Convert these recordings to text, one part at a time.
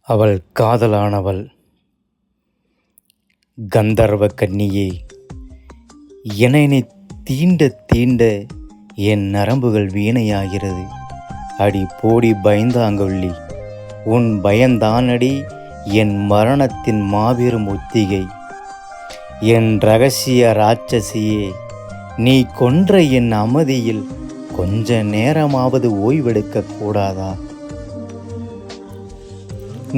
அவள் காதலானவள் கந்தர்வ கன்னியே, என்னை தீண்ட தீண்ட என் நரம்புகள் வீணையாகிறது. அடி போடி பயந்தாங்கொள்ளி, உன் பயந்தானடி என் மரணத்தின் மாபெரும் ஒத்திகை. என் இரகசிய ராட்சசியே, நீ கொன்ற என் அமைதியில் கொஞ்ச நேரமாவது ஓய்வெடுக்க கூடாதா?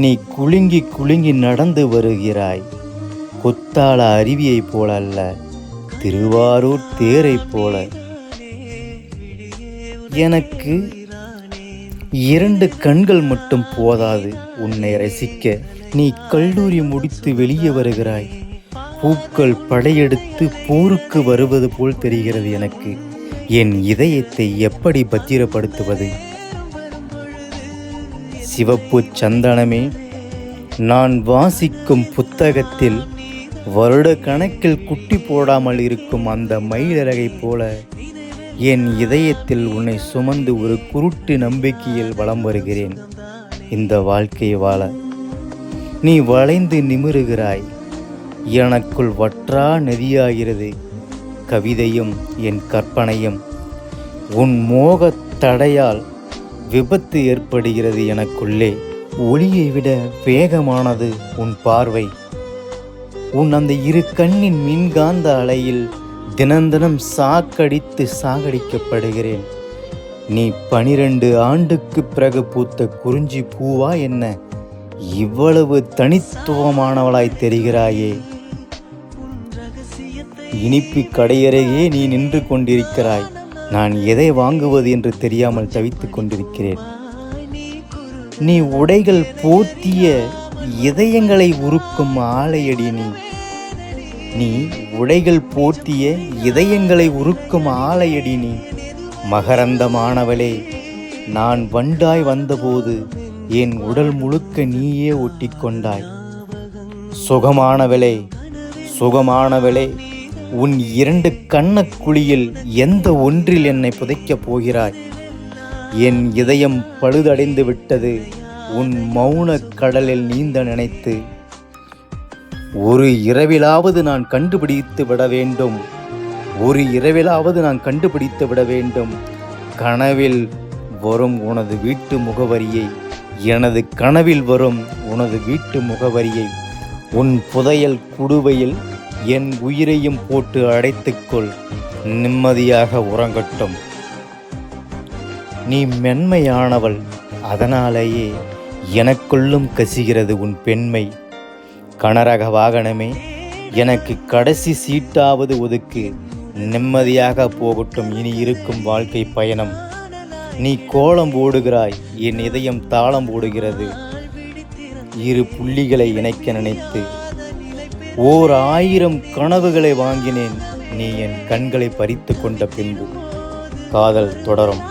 நீ குலுங்கி குலுங்கி நடந்து வருகிறாய், குத்தால அருவியைப் போல அல்ல, திருவாரூர் தேரைப் போல. எனக்கு 2 கண்கள் மட்டும் போதாது உன்னை ரசிக்க. நீ கல்லூரி முடித்து வெளியே வருகிறாய், பூக்கள் படையெடுத்து போருக்கு வருவது போல் தெரிகிறது எனக்கு. என் இதயத்தை எப்படி பத்திரப்படுத்துவது? சிவப்பு சந்தனமே, நான் வாசிக்கும் புத்தகத்தில் வருட கணக்கில் குட்டி போடாமல் இருக்கும் அந்த மயிலிறகை போல என் இதயத்தில் உன்னை சுமந்து ஒரு குருட்டு நம்பிக்கையில் வலம் வருகிறேன் இந்த வாழ்க்கையை வாழ. நீ வளைந்து நிமிருகிறாய், எனக்குள் வற்றா நதியாகிறது கவிதையும் என் கற்பனையும். உன் மோகத் தடையால் விபத்து ஏற்படுகிறது எனக்குள்ளே. ஒளியை விட வேகமானது உன் பார்வை. உன் அந்த 2 கண்ணின் மின்காந்த அலையில் தினந்தனம் சாக்கடித்து சாகடிக்கப்படுகிறேன். நீ 12 ஆண்டுக்கு பிறகு பூத்த குறிஞ்சி பூவா என்ன? இவ்வளவு தனித்துவமானவளாய் தெரிகிறாயே. இனிப்பு கடையறையே நீ நின்று கொண்டிருக்கிறாய். நான் எதை வாங்குவது என்று தெரியாமல் தவித்துக் கொண்டிருக்கிறேன். நீ உடைகள் போர்த்திய இதயங்களை உருக்கும் ஆலையடி. நீ உடைகள் போர்த்திய இதயங்களை உருக்கும் ஆலையடி. நீ மகரந்தமானவளே, நான் வண்டாய் வந்தபோது என் உடல் முழுக்க நீயே ஒட்டிக்கொண்டாய். சுகமானவளே, சுகமானவளே, உன் 2 கண்ணக்குழியில் எந்த ஒன்றில் என்னை புதைக்கப் போகிறாய்? என் இதயம் பழுதடைந்து விட்டது உன் மௌன கடலில் நீந்த நினைத்து. ஒரு இரவிலாவது நான் கண்டுபிடித்து விட வேண்டும், ஒரு இரவிலாவது நான் கண்டுபிடித்து விட வேண்டும் கனவில் வரும் உனது வீட்டு முகவரியை, எனது கனவில் வரும் உனது வீட்டு முகவரியை. உன் புதையல் குடுவையில் என் உயிரையும் போட்டு அடைத்துக்கொள், நிம்மதியாக உறங்கட்டும். நீ மென்மையானவள், அதனாலேயே எனக்குள்ளும் கசிகிறது உன் பெண்மை. கனரக வாகனமே, எனக்கு கடைசி சீட்டாவது ஒதுக்கு, நிம்மதியாக போகட்டும் இனி இருக்கும் வாழ்க்கை பயணம். நீ கோலம் போடுகிறாய், என் இதயம் தாளம் போடுகிறது. 2 புள்ளிகளை இணைக்க நினைத்து 1000 கனவுகளை வாங்கினேன், நீ என் கண்களை பறித்து கொண்ட பின்பு. காதல் தொடரும்.